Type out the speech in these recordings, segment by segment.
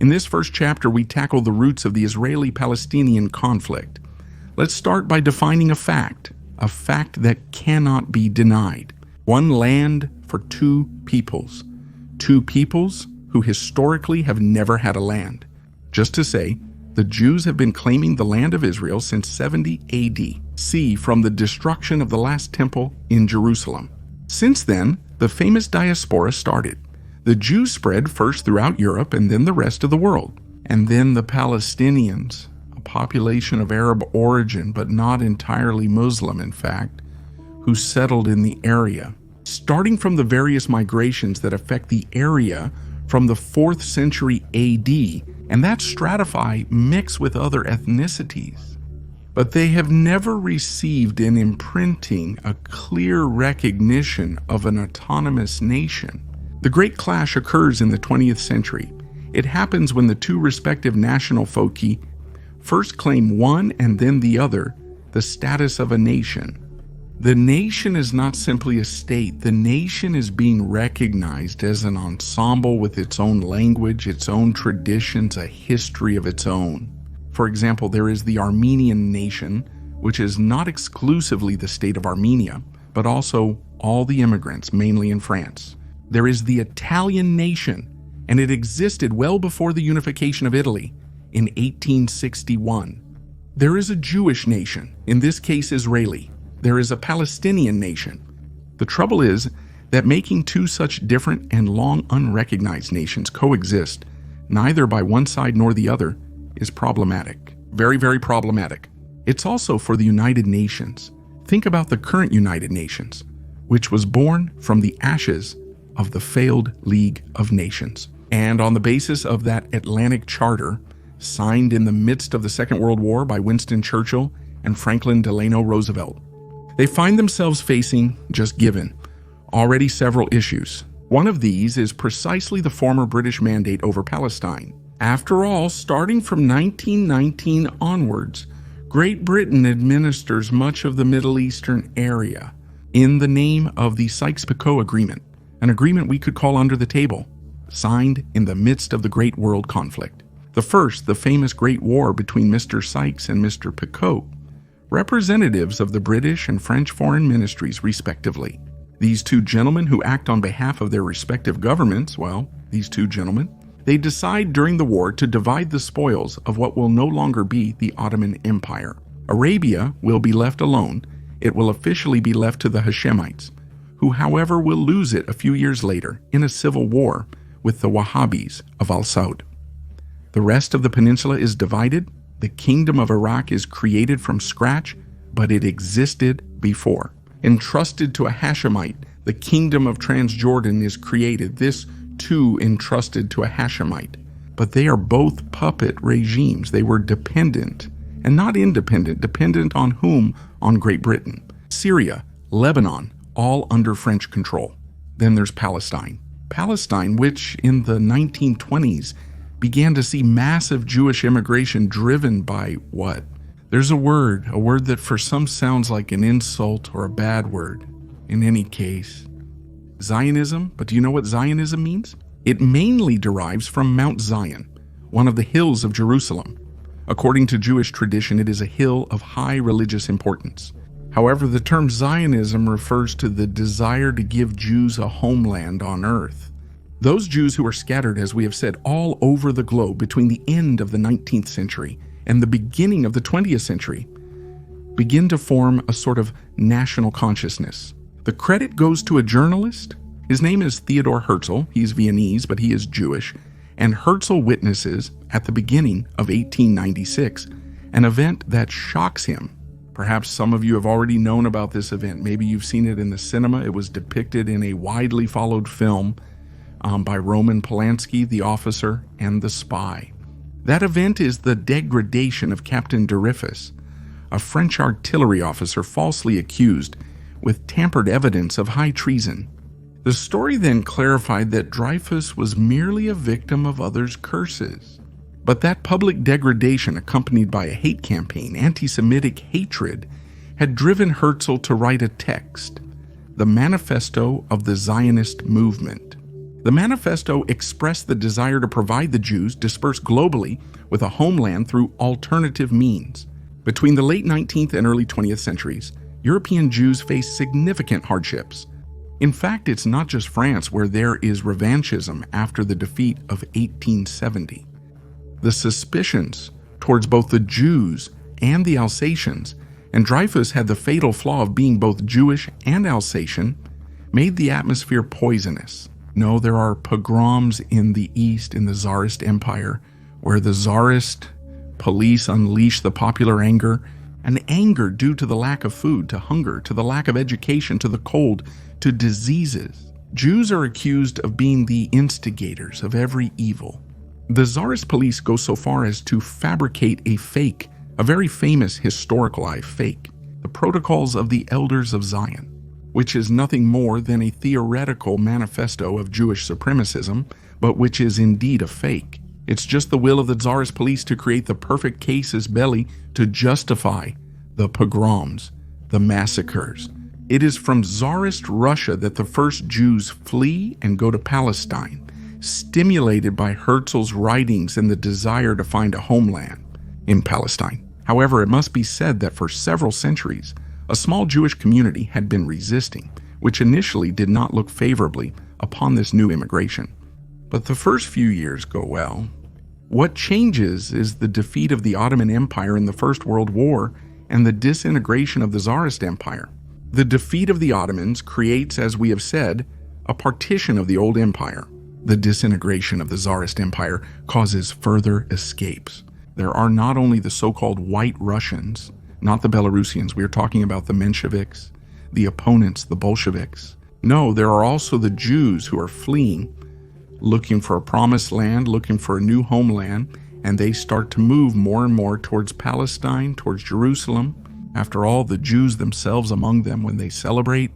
In this first chapter, we tackle the roots of the Israeli-Palestinian conflict. Let's start by defining a fact that cannot be denied. One land for two peoples who historically have never had a land. Just to say, the Jews have been claiming the land of Israel since 70 AD, from the destruction of the last temple in Jerusalem. Since then, the famous Diaspora started. The Jews spread first throughout Europe and then the rest of the world. And then the Palestinians, a population of Arab origin but not entirely Muslim in fact, who settled in the area. Starting from the various migrations that affect the area from the 4th century AD, and that stratify mix with other ethnicities. But they have never received an imprinting, a clear recognition of an autonomous nation. The Great Clash occurs in the 20th century. It happens when the two respective national foci first claim one and then the other the status of a nation. The nation is not simply a state. The nation is being recognized as an ensemble with its own language, its own traditions, a history of its own. For example, there is the Armenian nation, which is not exclusively the state of Armenia, but also all the immigrants, mainly in France. There is the Italian nation, and it existed well before the unification of Italy in 1861. There is a Jewish nation, in this case Israeli. There is a Palestinian nation. The trouble is that making two such different and long unrecognized nations coexist, neither by one side nor the other, is problematic. Very, very problematic. It's also for the United Nations. Think about the current United Nations, which was born from the ashes of the failed League of Nations. And on the basis of that Atlantic Charter, signed in the midst of the Second World War by Winston Churchill and Franklin Delano Roosevelt, they find themselves facing, just given, already several issues. One of these is precisely the former British mandate over Palestine. After all, starting from 1919 onwards, Great Britain administers much of the Middle Eastern area in the name of the Sykes-Picot Agreement, an agreement we could call under the table, signed in the midst of the Great World Conflict. The first, the famous Great War between Mr. Sykes and Mr. Picot, representatives of the British and French foreign ministries respectively. These two gentlemen who act on behalf of their respective governments, they decide during the war to divide the spoils of what will no longer be the Ottoman Empire. Arabia will be left alone. It will officially be left to the Hashemites, who however will lose it a few years later in a civil war with the Wahhabis of Al-Saud. The rest of the peninsula is divided. The kingdom of Iraq is created from scratch, but it existed before. Entrusted to a Hashemite, the kingdom of Transjordan is created. This too entrusted to a Hashemite. But they are both puppet regimes. They were dependent and not independent. Dependent on whom? On Great Britain. Syria, Lebanon, all under French control. Then there's Palestine. Palestine, which in the 1920s began to see massive Jewish immigration driven by what? There's a word that for some sounds like an insult or a bad word. In any case, Zionism. But do you know what Zionism means? It mainly derives from Mount Zion, one of the hills of Jerusalem. According to Jewish tradition, it is a hill of high religious importance. However, the term Zionism refers to the desire to give Jews a homeland on earth. Those Jews who are scattered, as we have said, all over the globe between the end of the 19th century and the beginning of the 20th century begin to form a sort of national consciousness. The credit goes to a journalist. His name is Theodor Herzl. He's Viennese, but he is Jewish. And Herzl witnesses, at the beginning of 1896, an event that shocks him. Perhaps some of you have already known about this event. Maybe you've seen it in the cinema. It was depicted in a widely followed film by Roman Polanski, The Officer and the Spy. That event is the degradation of Captain Dreyfus, a French artillery officer falsely accused with tampered evidence of high treason. The story then clarified that Dreyfus was merely a victim of others' curses. But that public degradation, accompanied by a hate campaign, anti-Semitic hatred, had driven Herzl to write a text, the Manifesto of the Zionist Movement. The manifesto expressed the desire to provide the Jews dispersed globally with a homeland through alternative means. Between the late 19th and early 20th centuries, European Jews faced significant hardships. In fact, it's not just France where there is revanchism after the defeat of 1870. The suspicions towards both the Jews and the Alsatians, and Dreyfus had the fatal flaw of being both Jewish and Alsatian, made the atmosphere poisonous. No, there are pogroms in the East in the Tsarist Empire, where the Tsarist police unleash the popular anger, an anger due to the lack of food, to hunger, to the lack of education, to the cold, to diseases. Jews are accused of being the instigators of every evil. The Tsarist police go so far as to fabricate a fake, a very famous historical fake, the Protocols of the Elders of Zion, which is nothing more than a theoretical manifesto of Jewish supremacism, but which is indeed a fake. It's just the will of the Tsarist police to create the perfect casus belli to justify the pogroms, the massacres. It is from Tsarist Russia that the first Jews flee and go to Palestine, stimulated by Herzl's writings and the desire to find a homeland in Palestine. However, it must be said that for several centuries, a small Jewish community had been resisting, which initially did not look favorably upon this new immigration. But the first few years go well. What changes is the defeat of the Ottoman Empire in the First World War and the disintegration of the Tsarist Empire. The defeat of the Ottomans creates, as we have said, a partition of the old empire. The disintegration of the Tsarist Empire causes further escapes. There are not only the so-called White Russians, not the Belarusians. We are talking about the Mensheviks, the opponents, the Bolsheviks. No, there are also the Jews who are fleeing, looking for a promised land, looking for a new homeland, and they start to move more and more towards Palestine, towards Jerusalem. After all, the Jews themselves among them, when they celebrate,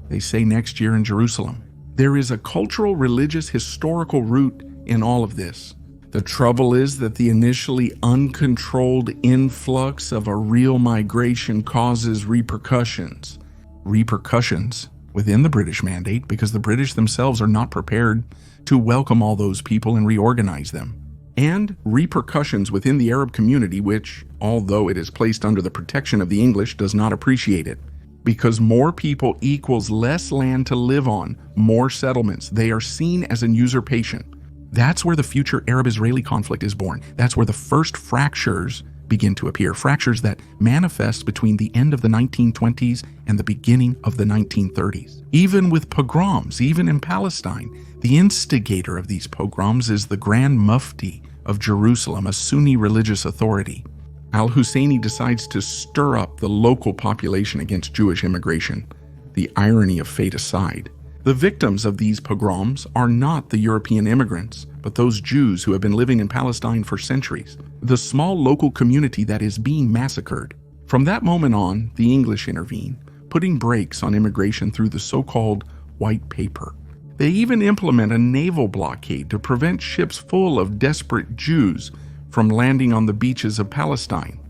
they say next year in Jerusalem. There is a cultural, religious, historical root in all of this. The trouble is that the initially uncontrolled influx of a real migration causes repercussions. Repercussions within the British Mandate, because the British themselves are not prepared to welcome all those people and reorganize them. And repercussions within the Arab community, which, although it is placed under the protection of the English, does not appreciate it. Because more people equals less land to live on, more settlements. They are seen as an usurpation. That's where the future Arab-Israeli conflict is born. That's where the first fractures begin to appear. Fractures that manifest between the end of the 1920s and the beginning of the 1930s. Even with pogroms, even in Palestine, the instigator of these pogroms is the Grand Mufti of Jerusalem, a Sunni religious authority. Al-Husseini decides to stir up the local population against Jewish immigration. The irony of fate aside, the victims of these pogroms are not the European immigrants, but those Jews who have been living in Palestine for centuries, the small local community that is being massacred. From that moment on, the English intervene, putting brakes on immigration through the so-called White Paper. They even implement a naval blockade to prevent ships full of desperate Jews from landing on the beaches of Palestine.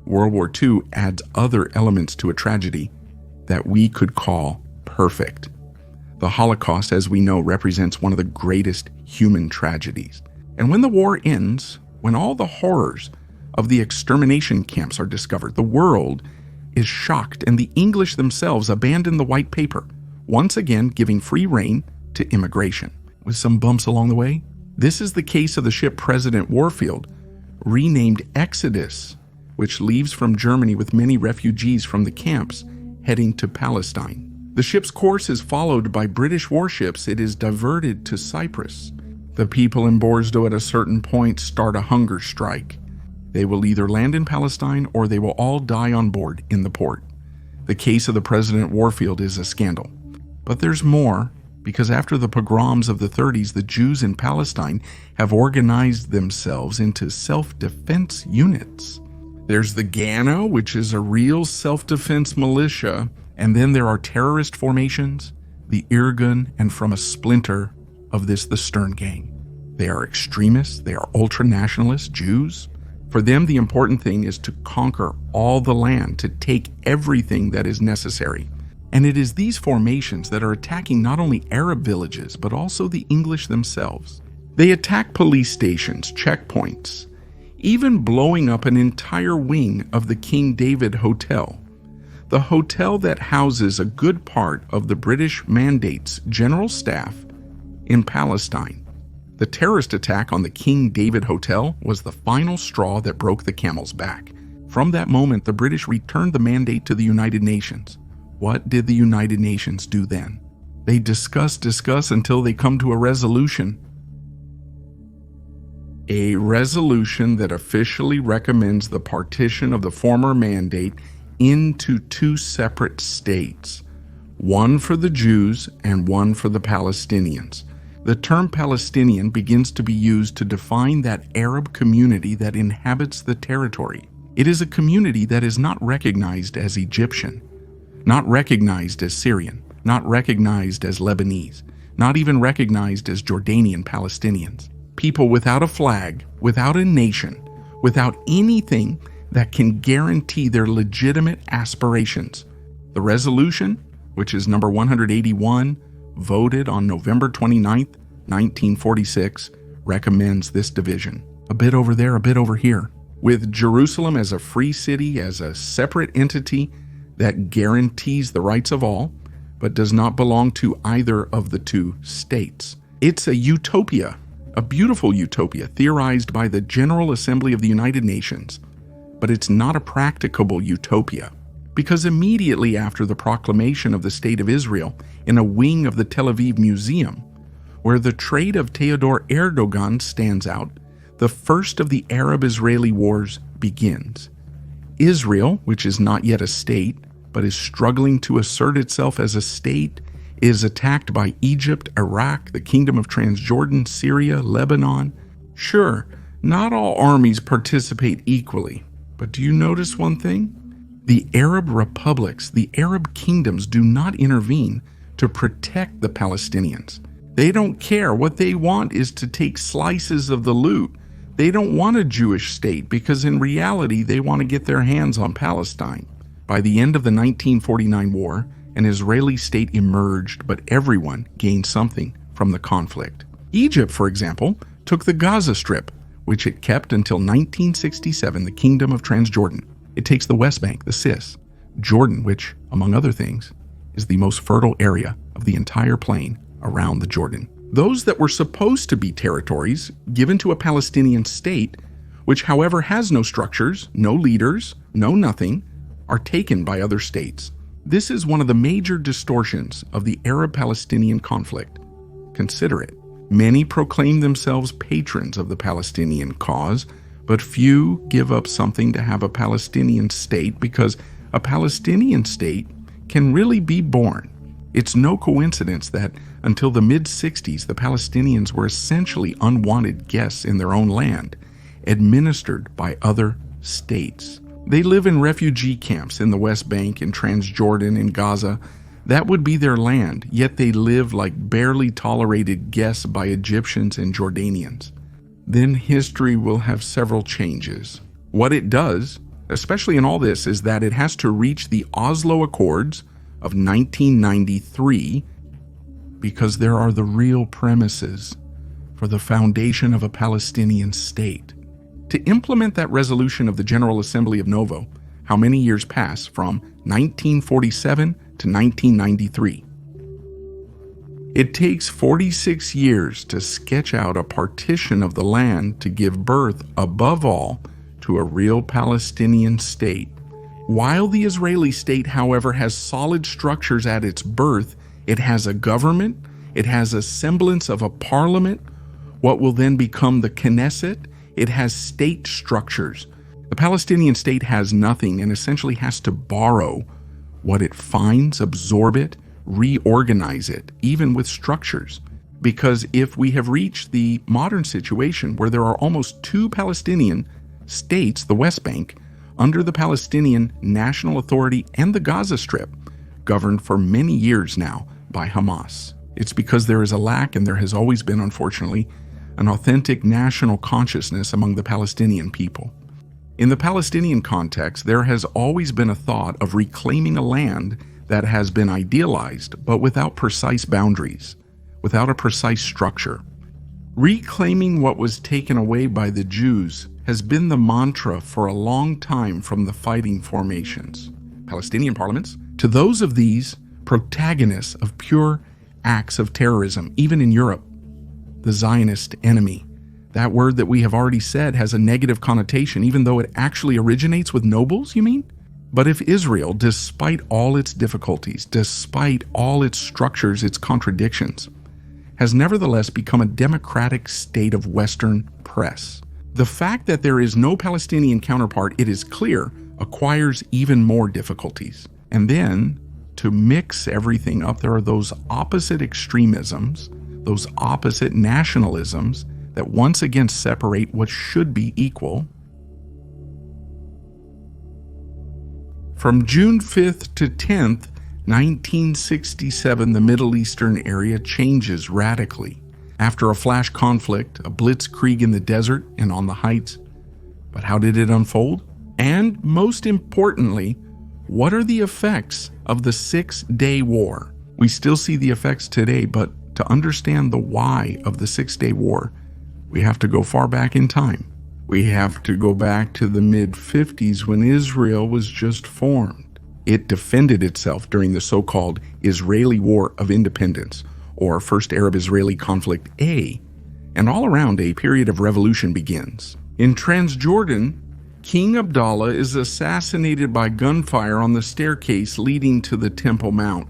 World War II adds other elements to a tragedy that we could call perfect. The Holocaust, as we know, represents one of the greatest human tragedies. And when the war ends, when all the horrors of the extermination camps are discovered, the world is shocked, and the English themselves abandon the White Paper, once again giving free rein to immigration. With some bumps along the way, this is the case of the ship President Warfield, renamed Exodus, which leaves from Germany with many refugees from the camps heading to Palestine. The ship's course is followed by British warships. It is diverted to Cyprus. The people in Borsdo at a certain point start a hunger strike. They will either land in Palestine or they will all die on board in the port. The case of the President Warfield is a scandal. But there's more, because after the pogroms of the 30s, the Jews in Palestine have organized themselves into self-defense units. There's the Gana, which is a real self-defense militia, and then there are terrorist formations, the Irgun, and from a splinter of this, the Stern Gang. They are extremists, they are ultra-nationalist Jews. For them, the important thing is to conquer all the land, to take everything that is necessary. And it is these formations that are attacking not only Arab villages, but also the English themselves. They attack police stations, checkpoints, even blowing up an entire wing of the King David Hotel, the hotel that houses a good part of the British Mandate's general staff in Palestine. The terrorist attack on the King David Hotel was the final straw that broke the camel's back. From that moment, the British returned the mandate to the United Nations. What did the United Nations do then? They discuss until they come to a resolution. A resolution that officially recommends the partition of the former mandate into two separate states, one for the Jews and one for the Palestinians. The term Palestinian begins to be used to define that Arab community that inhabits the territory. It is a community that is not recognized as Egyptian, not recognized as Syrian, not recognized as Lebanese, not even recognized as Jordanian Palestinians. People without a flag, without a nation, without anything that can guarantee their legitimate aspirations. The resolution, which is number 181, voted on November 29, 1946, recommends this division. A bit over there, a bit over here. With Jerusalem as a free city, as a separate entity that guarantees the rights of all, but does not belong to either of the two states. It's a utopia, a beautiful utopia theorized by the General Assembly of the United Nations, but it's not a practicable utopia, because immediately after the proclamation of the State of Israel in a wing of the Tel Aviv Museum, where the trait of Theodor Erdogan stands out, the first of the Arab-Israeli wars begins. Israel, which is not yet a state, but is struggling to assert itself as a state, is attacked by Egypt, Iraq, the Kingdom of Transjordan, Syria, Lebanon. Sure, not all armies participate equally, but do you notice one thing? The Arab republics, the Arab kingdoms do not intervene to protect the Palestinians. They don't care. What they want is to take slices of the loot. They don't want a Jewish state because in reality they want to get their hands on Palestine. By the end of the 1949 war, an Israeli state emerged, but everyone gained something from the conflict. Egypt, for example, took the Gaza Strip, which it kept until 1967, the Kingdom of Transjordan. It takes the West Bank, the Cis, Jordan, which, among other things, is the most fertile area of the entire plain around the Jordan. Those that were supposed to be territories given to a Palestinian state, which however has no structures, no leaders, no nothing, are taken by other states. This is one of the major distortions of the Arab-Palestinian conflict. Consider it. Many proclaim themselves patrons of the Palestinian cause, but few give up something to have a Palestinian state because a Palestinian state can really be born. It's no coincidence that until the mid-60s, the Palestinians were essentially unwanted guests in their own land, administered by other states. They live in refugee camps in the West Bank, in Transjordan, in Gaza. That would be their land, yet they live like barely tolerated guests by Egyptians and Jordanians. Then history will have several changes. What it does, especially in all this, is that it has to reach the Oslo Accords of 1993 because there are the real premises for the foundation of a Palestinian state. To implement that resolution of the General Assembly of Novo, how many years pass from 1947 to 1993? It takes 46 years to sketch out a partition of the land to give birth, above all, to a real Palestinian state. While the Israeli state, however, has solid structures at its birth, it has a government, it has a semblance of a parliament, what will then become the Knesset. It has state structures. The Palestinian state has nothing and essentially has to borrow what it finds, absorb it, reorganize it, even with structures. Because if we have reached the modern situation where there are almost two Palestinian states, the West Bank, under the Palestinian National Authority and the Gaza Strip, governed for many years now by Hamas. It's because there is a lack, and there has always been, unfortunately, an authentic national consciousness among the Palestinian people. In the Palestinian context, there has always been a thought of reclaiming a land that has been idealized, but without precise boundaries, without a precise structure. Reclaiming what was taken away by the Jews has been the mantra for a long time, from the fighting formations, Palestinian parliaments, to those of these protagonists of pure acts of terrorism, even in Europe. The Zionist enemy. That word that we have already said has a negative connotation, even though it actually originates with nobles, you mean? But if Israel, despite all its difficulties, despite all its structures, its contradictions, has nevertheless become a democratic state of Western press, the fact that there is no Palestinian counterpart, it is clear, acquires even more difficulties. And then, to mix everything up, there are those opposite extremisms, those opposite nationalisms that once again separate what should be equal. From June 5th to 10th, 1967, the Middle Eastern area changes radically. After a flash conflict, a blitzkrieg in the desert and on the heights. But how did it unfold? And most importantly, what are the effects of the 6-Day War? We still see the effects today, but to understand the why of the 6-Day War, we have to go far back in time. We have to go back to the mid-50s when Israel was just formed. It defended itself during the so-called Israeli War of Independence, or First Arab-Israeli Conflict A, and all around a period of revolution begins. In Transjordan, King Abdallah is assassinated by gunfire on the staircase leading to the Temple Mount.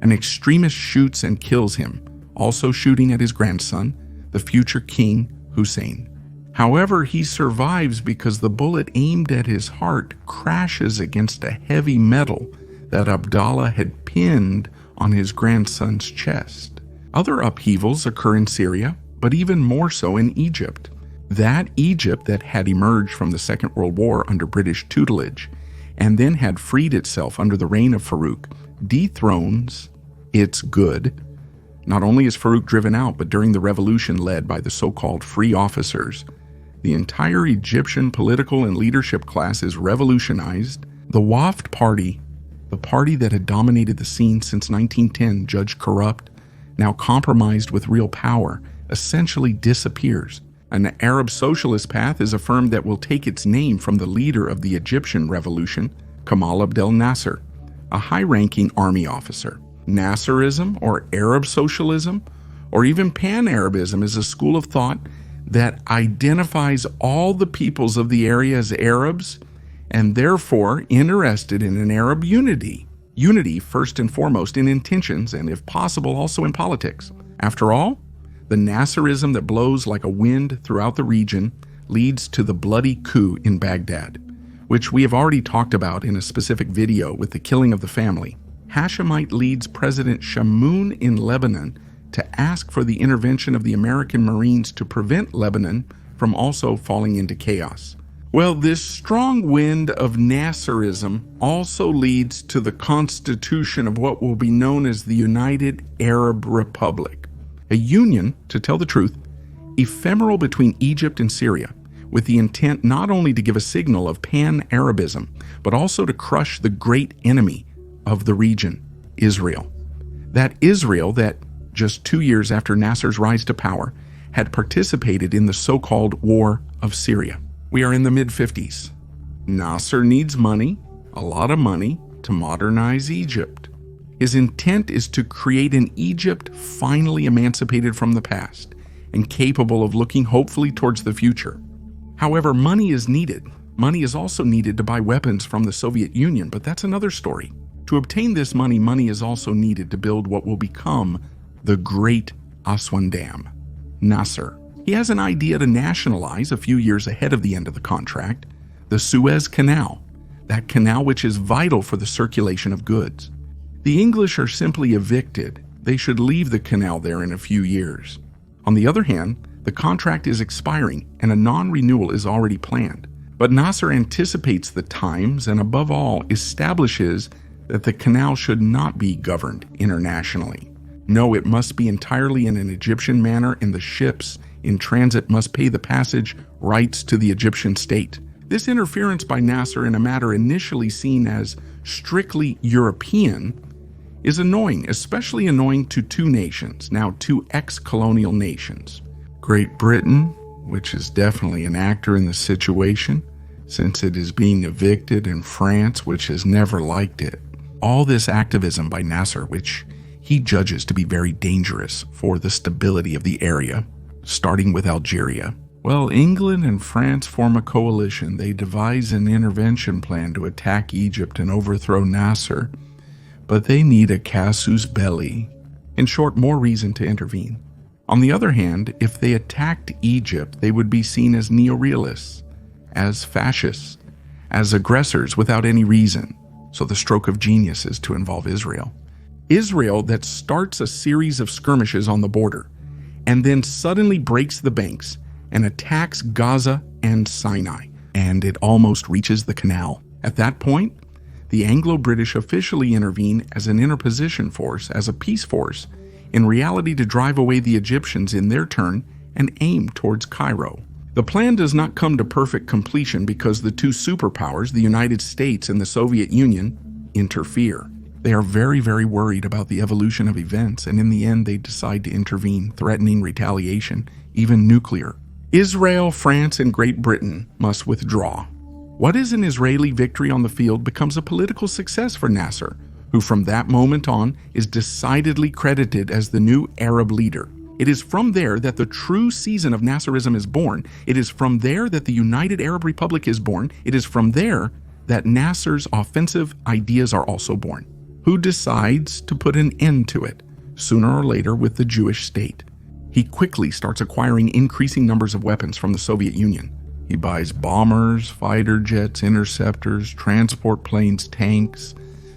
An extremist shoots and kills him, also shooting at his grandson, the future King Hussein. However, he survives because the bullet aimed at his heart crashes against a heavy metal that Abdallah had pinned on his grandson's chest. Other upheavals occur in Syria, but even more so in Egypt. That Egypt that had emerged from the Second World War under British tutelage and then had freed itself under the reign of Farouk dethrones its good. Not only is Farouk driven out, but during the revolution led by the so-called free officers, the entire Egyptian political and leadership class is revolutionized. The Wafd Party, the party that had dominated the scene since 1910, judged corrupt, now compromised with real power, essentially disappears. An Arab socialist path is affirmed that will take its name from the leader of the Egyptian revolution, Gamal Abdel Nasser, a high-ranking army officer. Nasserism, or Arab socialism, or even Pan-Arabism is a school of thought that identifies all the peoples of the area as Arabs and therefore interested in an Arab unity. Unity first and foremost in intentions and, if possible, also in politics. After all, the Nasserism that blows like a wind throughout the region leads to the bloody coup in Baghdad, which we have already talked about in a specific video with the killing of the family. Hashemite leads President Shamoun in Lebanon to ask for the intervention of the American Marines to prevent Lebanon from also falling into chaos. Well, this strong wind of Nasserism also leads to the constitution of what will be known as the United Arab Republic, a union, to tell the truth, ephemeral between Egypt and Syria, with the intent not only to give a signal of Pan-Arabism, but also to crush the great enemy of the region, Israel. That Israel that, just 2 years after Nasser's rise to power, had participated in the so-called War of Syria. We are in the mid-50s. Nasser needs money, a lot of money, to modernize Egypt. His intent is to create an Egypt finally emancipated from the past and capable of looking hopefully towards the future. However, money is needed. Money is also needed to buy weapons from the Soviet Union, but that's another story. To obtain this money, money is also needed to build what will become the Great Aswan Dam. Nasser. He has an idea to nationalize, a few years ahead of the end of the contract, the Suez Canal, that canal which is vital for the circulation of goods. The English are simply evicted. They should leave the canal there in a few years. On the other hand, the contract is expiring and a non-renewal is already planned. But Nasser anticipates the times and above all establishes that the canal should not be governed internationally. No, it must be entirely in an Egyptian manner, and the ships in transit must pay the passage rights to the Egyptian state. This interference by Nasser in a matter initially seen as strictly European is annoying, especially annoying to two nations, now two ex-colonial nations. Great Britain, which is definitely an actor in the situation, since it is being evicted, and France, which has never liked it. All this activism by Nasser, which he judges to be very dangerous for the stability of the area, starting with Algeria. Well, England and France form a coalition. They devise an intervention plan to attack Egypt and overthrow Nasser, but they need a casus belli. In short, more reason to intervene. On the other hand, if they attacked Egypt, they would be seen as neorealists, as fascists, as aggressors without any reason. So the stroke of genius is to involve Israel. Israel that starts a series of skirmishes on the border and then suddenly breaks the banks and attacks Gaza and Sinai, and it almost reaches the canal. At that point, the Anglo-British officially intervene as an interposition force, as a peace force, in reality to drive away the Egyptians in their turn and aim towards Cairo. The plan does not come to perfect completion because the two superpowers, the United States and the Soviet Union, interfere. They are very, very worried about the evolution of events, and in the end they decide to intervene, threatening retaliation, even nuclear. Israel, France, and Great Britain must withdraw. What is an Israeli victory on the field becomes a political success for Nasser, who from that moment on is decidedly credited as the new Arab leader. It is from there that the true season of Nasserism is born. It is from there that the United Arab Republic is born. It is from there that Nasser's offensive ideas are also born. Who decides to put an end to it, sooner or later, with the Jewish state? He quickly starts acquiring increasing numbers of weapons from the Soviet Union. He buys bombers, fighter jets, interceptors, transport planes, tanks,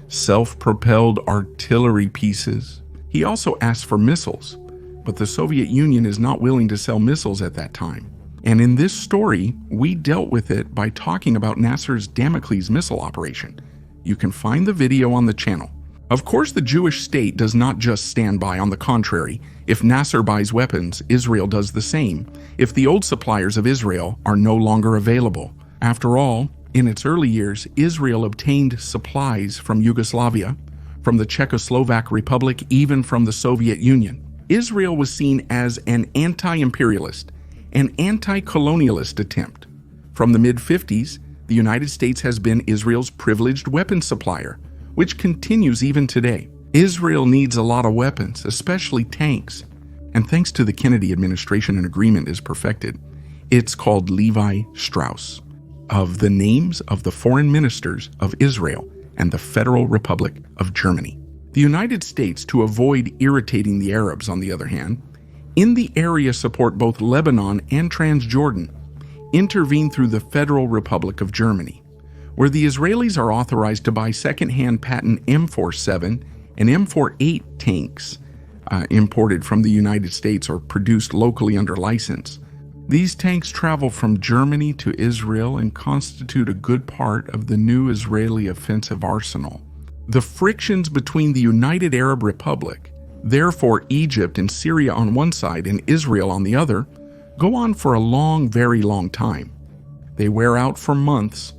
self-propelled artillery pieces. He also asks for missiles, but the Soviet Union is not willing to sell missiles at that time. And in this story, we dealt with it by talking about Nasser's Damocles missile operation. You can find the video on the channel. Of course, the Jewish state does not just stand by. On the contrary, if Nasser buys weapons, Israel does the same, if the old suppliers of Israel are no longer available. After all, in its early years, Israel obtained supplies from Yugoslavia, from the Czechoslovak Republic, even from the Soviet Union. Israel was seen as an anti-imperialist, an anti-colonialist attempt. From the mid-50s, the United States has been Israel's privileged weapons supplier, which continues even today. Israel needs a lot of weapons, especially tanks. And thanks to the Kennedy administration, an agreement is perfected. It's called Levi Strauss, of the names of the foreign ministers of Israel and the Federal Republic of Germany. The United States, to avoid irritating the Arabs, on the other hand, in the area support both Lebanon and Transjordan, intervene through the Federal Republic of Germany, where the Israelis are authorized to buy second-hand patent M47 and M48 tanks imported from the United States or produced locally under license. These tanks travel from Germany to Israel and constitute a good part of the new Israeli offensive arsenal. The frictions between the United Arab Republic, therefore Egypt and Syria on one side and Israel on the other, go on for a long, very long time. They wear out for months.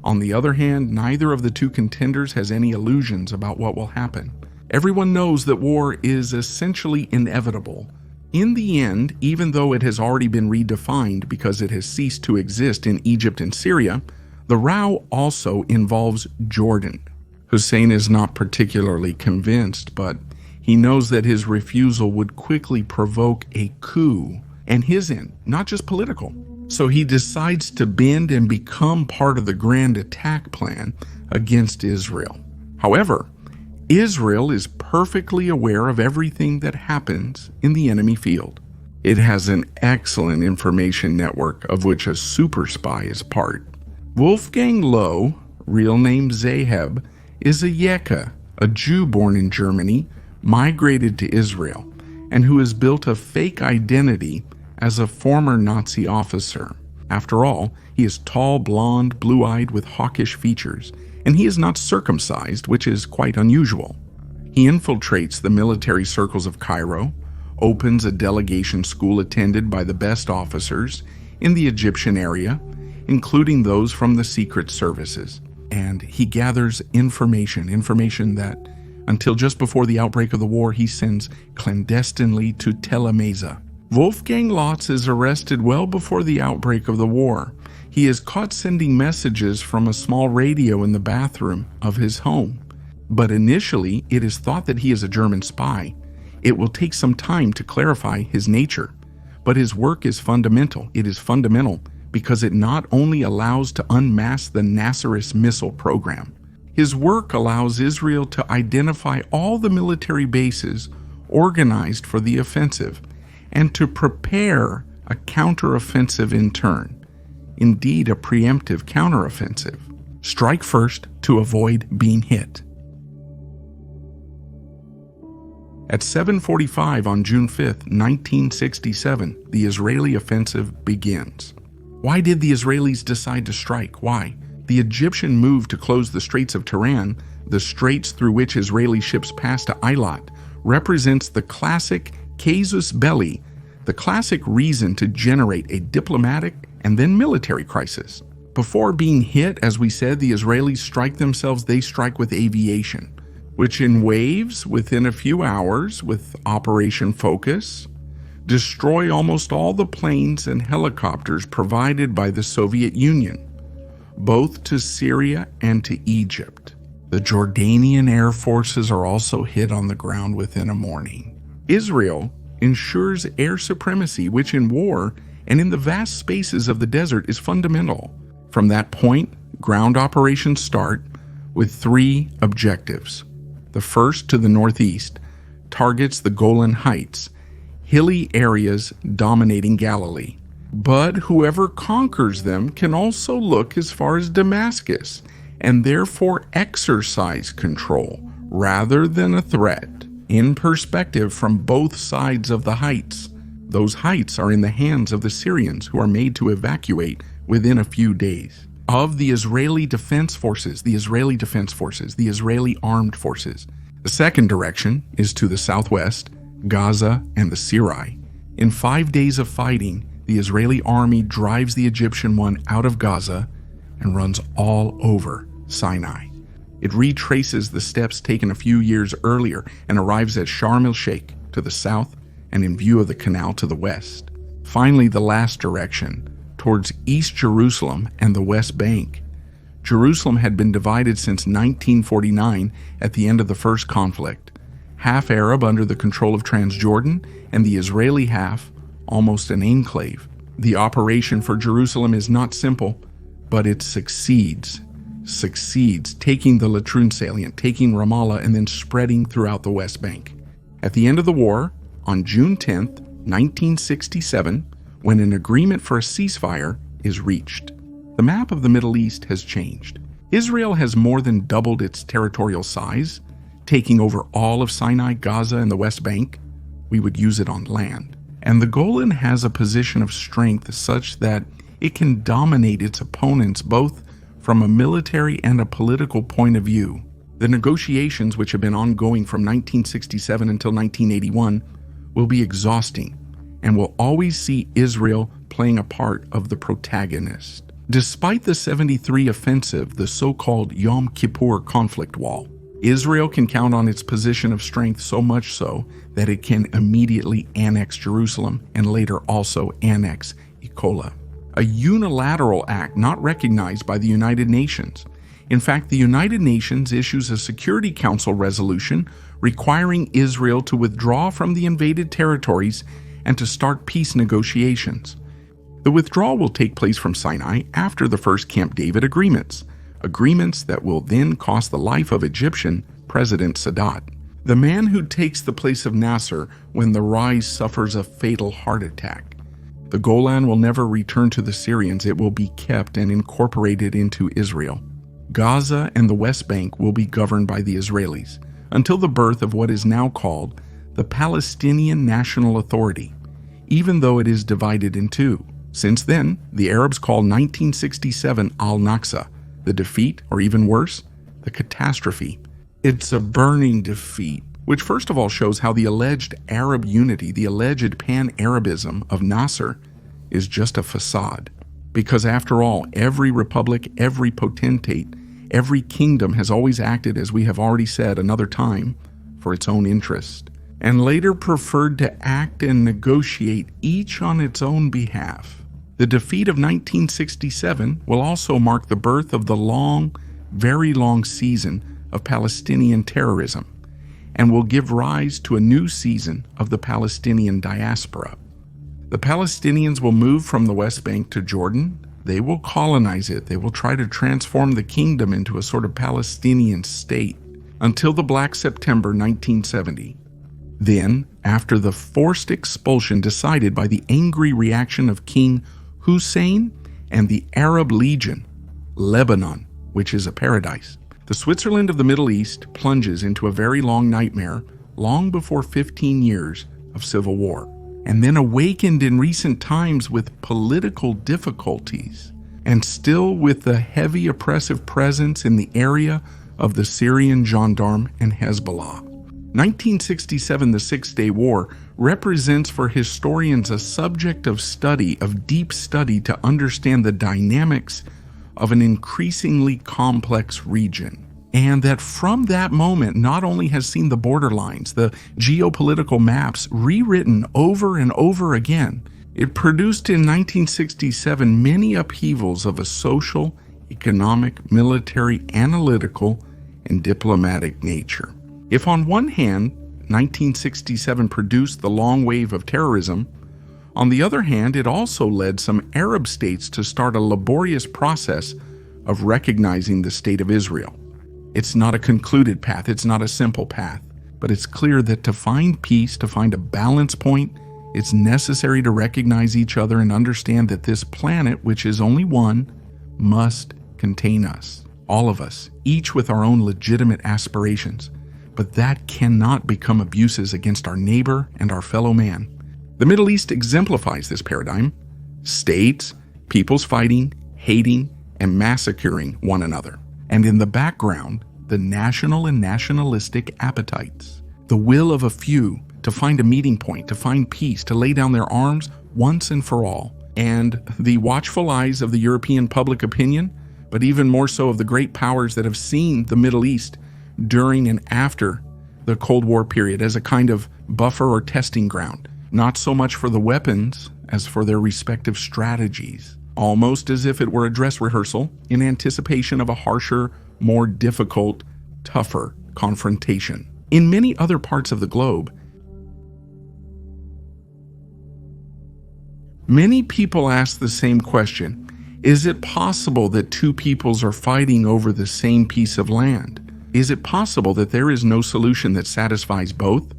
On the other hand, neither of the two contenders has any illusions about what will happen. Everyone knows that war is essentially inevitable. In the end, even though it has already been redefined because it has ceased to exist in Egypt and Syria, the row also involves Jordan. Hussein is not particularly convinced, but he knows that his refusal would quickly provoke a coup, and his end, not just political. So he decides to bend and become part of the grand attack plan against Israel. However, Israel is perfectly aware of everything that happens in the enemy field. It has an excellent information network of which a super spy is part. Wolfgang Loh, real name Zaheb, is a Yeka, a Jew born in Germany, migrated to Israel, and who has built a fake identity as a former Nazi officer. After all, he is tall, blonde, blue-eyed with hawkish features, and he is not circumcised, which is quite unusual. He infiltrates the military circles of Cairo, opens a delegation school attended by the best officers in the Egyptian area, including those from the secret services, and he gathers information that until just before the outbreak of the war he sends clandestinely to Tel Emesa. Wolfgang Lotz is arrested well before the outbreak of the war. He is caught sending messages from a small radio in the bathroom of his home. But initially, it is thought that he is a German spy. It will take some time to clarify his nature. But his work is fundamental. It is fundamental because it not only allows to unmask the Nasserist missile program. His work allows Israel to identify all the military bases organized for the offensive and to prepare a counteroffensive in turn. Indeed, a preemptive counteroffensive. Strike first to avoid being hit. At 7:45 on June 5, 1967, the Israeli offensive begins. Why did the Israelis decide to strike? Why? The Egyptian move to close the Straits of Tiran, the straits through which Israeli ships pass to Eilat, represents the classic casus belli, the classic reason to generate a diplomatic and then military crisis. Before being hit, as we said, the Israelis strike themselves, they strike with aviation, which in waves within a few hours with Operation Focus, destroy almost all the planes and helicopters provided by the Soviet Union, both to Syria and to Egypt. The Jordanian air forces are also hit on the ground within a morning. Israel ensures air supremacy, which in war and in the vast spaces of the desert is fundamental. From that point, ground operations start with three objectives. The first, to the northeast, targets the Golan Heights, hilly areas dominating Galilee. But whoever conquers them can also look as far as Damascus and therefore exercise control rather than a threat. In perspective from both sides of the heights. Those heights are in the hands of the Syrians, who are made to evacuate within a few days. Of the Israeli Defense Forces, the Israeli armed forces. The second direction is to the southwest, Gaza and the Sinai. In 5 days of fighting, the Israeli army drives the Egyptian one out of Gaza and runs all over Sinai. It retraces the steps taken a few years earlier and arrives at Sharm el-Sheikh to the south and in view of the canal to the west. Finally, the last direction, towards East Jerusalem and the West Bank. Jerusalem had been divided since 1949 at the end of the first conflict, half Arab under the control of Transjordan and the Israeli half almost an enclave. The operation for Jerusalem is not simple, but it succeeds, taking the Latrun salient, taking Ramallah, and then spreading throughout the West Bank. At the end of the war, on June 10, 1967, when an agreement for a ceasefire is reached, the map of the Middle East has changed. Israel has more than doubled its territorial size, taking over all of Sinai, Gaza, and the West Bank. We would use it on land. And the Golan has a position of strength such that it can dominate its opponents both from a military and a political point of view. The negotiations, which have been ongoing from 1967 until 1981, will be exhausting and will always see Israel playing a part of the protagonist. Despite the 73 offensive, the so-called Yom Kippur conflict wall, Israel can count on its position of strength so much so that it can immediately annex Jerusalem and later also annex Ikola. A unilateral act not recognized by the United Nations. In fact, the United Nations issues a Security Council resolution requiring Israel to withdraw from the invaded territories and to start peace negotiations. The withdrawal will take place from Sinai after the first Camp David agreements that will then cost the life of Egyptian President Sadat, the man who takes the place of Nasser when the rise suffers a fatal heart attack. The Golan will never return to the Syrians. It will be kept and incorporated into Israel. Gaza and the West Bank will be governed by the Israelis until the birth of what is now called the Palestinian National Authority, even though it is divided in two. Since then, the Arabs call 1967 al-Naqsa, the defeat, or even worse, the catastrophe. It's a burning defeat, which first of all shows how the alleged Arab unity, the alleged pan-Arabism of Nasser, is just a facade. Because after all, every republic, every potentate, Every kingdom has always acted, as we have already said another time, for its own interest, and later preferred to act and negotiate each on its own behalf. The defeat of 1967 will also mark the birth of the long, very long season of Palestinian terrorism, and will give rise to a new season of the Palestinian diaspora. The Palestinians will move from the West Bank to Jordan. They will colonize it. They will try to transform the kingdom into a sort of Palestinian state until the Black September 1970. Then, after the forced expulsion decided by the angry reaction of King Hussein and the Arab Legion, Lebanon, which is a paradise, the Switzerland of the Middle East plunges into a very long nightmare long before 15 years of civil war, and then awakened in recent times with political difficulties, and still with the heavy oppressive presence in the area of the Syrian gendarme and Hezbollah. 1967, the Six-Day War, represents for historians a subject of study, of deep study, to understand the dynamics of an increasingly complex region. And that from that moment not only has seen the borderlines, the geopolitical maps rewritten over and over again, it produced in 1967 many upheavals of a social, economic, military, analytical, and diplomatic nature. If on one hand, 1967 produced the long wave of terrorism, on the other hand, it also led some Arab states to start a laborious process of recognizing the State of Israel. It's not a concluded path, it's not a simple path, but it's clear that to find peace, to find a balance point, it's necessary to recognize each other and understand that this planet, which is only one, must contain us, all of us, each with our own legitimate aspirations. But that cannot become abuses against our neighbor and our fellow man. The Middle East exemplifies this paradigm. States, peoples fighting, hating, and massacring one another. And in the background, the national and nationalistic appetites. The will of a few to find a meeting point, to find peace, to lay down their arms once and for all. And the watchful eyes of the European public opinion, but even more so of the great powers that have seen the Middle East during and after the Cold War period as a kind of buffer or testing ground, not so much for the weapons as for their respective strategies, almost as if it were a dress rehearsal in anticipation of a harsher, more difficult, tougher confrontation. In many other parts of the globe, many people ask the same question: is it possible that two peoples are fighting over the same piece of land? Is it possible that there is no solution that satisfies both?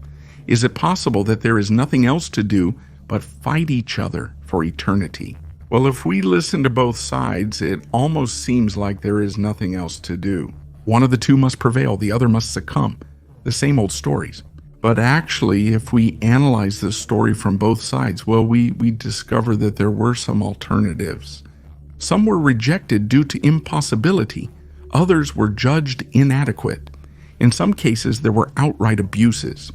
Is it possible that there is nothing else to do but fight each other for eternity? Well, if we listen to both sides, it almost seems like there is nothing else to do. One of the two must prevail, the other must succumb. The same old stories. But actually, if we analyze the story from both sides, well, we discover that there were some alternatives. Some were rejected due to impossibility. Others were judged inadequate. In some cases, there were outright abuses.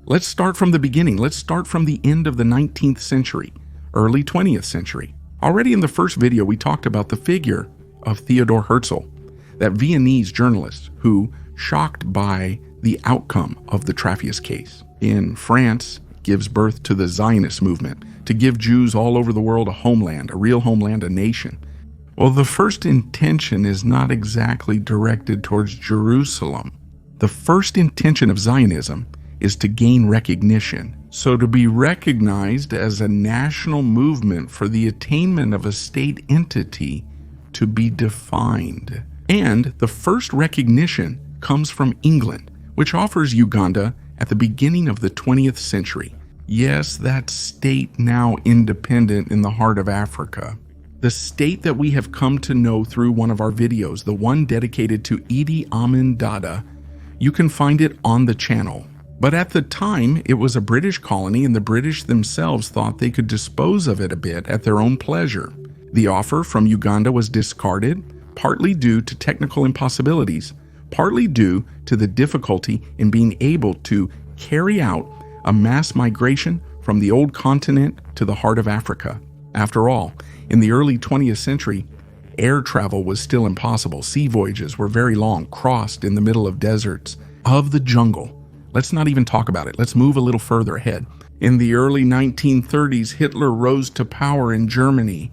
Let's start from the beginning. Let's start from the end of the 19th century, early 20th century. Already in the first video, we talked about the figure of Theodor Herzl, that Viennese journalist who, shocked by the outcome of the Trafius case in France, gives birth to the Zionist movement, to give Jews all over the world a homeland, a real homeland, a nation. Well, the first intention is not exactly directed towards Jerusalem. The first intention of Zionism is to gain recognition, so to be recognized as a national movement for the attainment of a state entity to be defined. And the first recognition comes from England, which offers Uganda at the beginning of the 20th century. Yes, that state now independent in the heart of Africa. The state that we have come to know through one of our videos, the one dedicated to Idi Amin Dada. You can find it on the channel. But at the time, it was a British colony, and the British themselves thought they could dispose of it a bit at their own pleasure. The offer from Uganda was discarded, partly due to technical impossibilities, partly due to the difficulty in being able to carry out a mass migration from the old continent to the heart of Africa. After all, in the early 20th century, air travel was still impossible. Sea voyages were very long, crossed in the middle of deserts, of the jungle. Let's not even talk about it. Let's move a little further ahead. In the early 1930s, Hitler rose to power in Germany,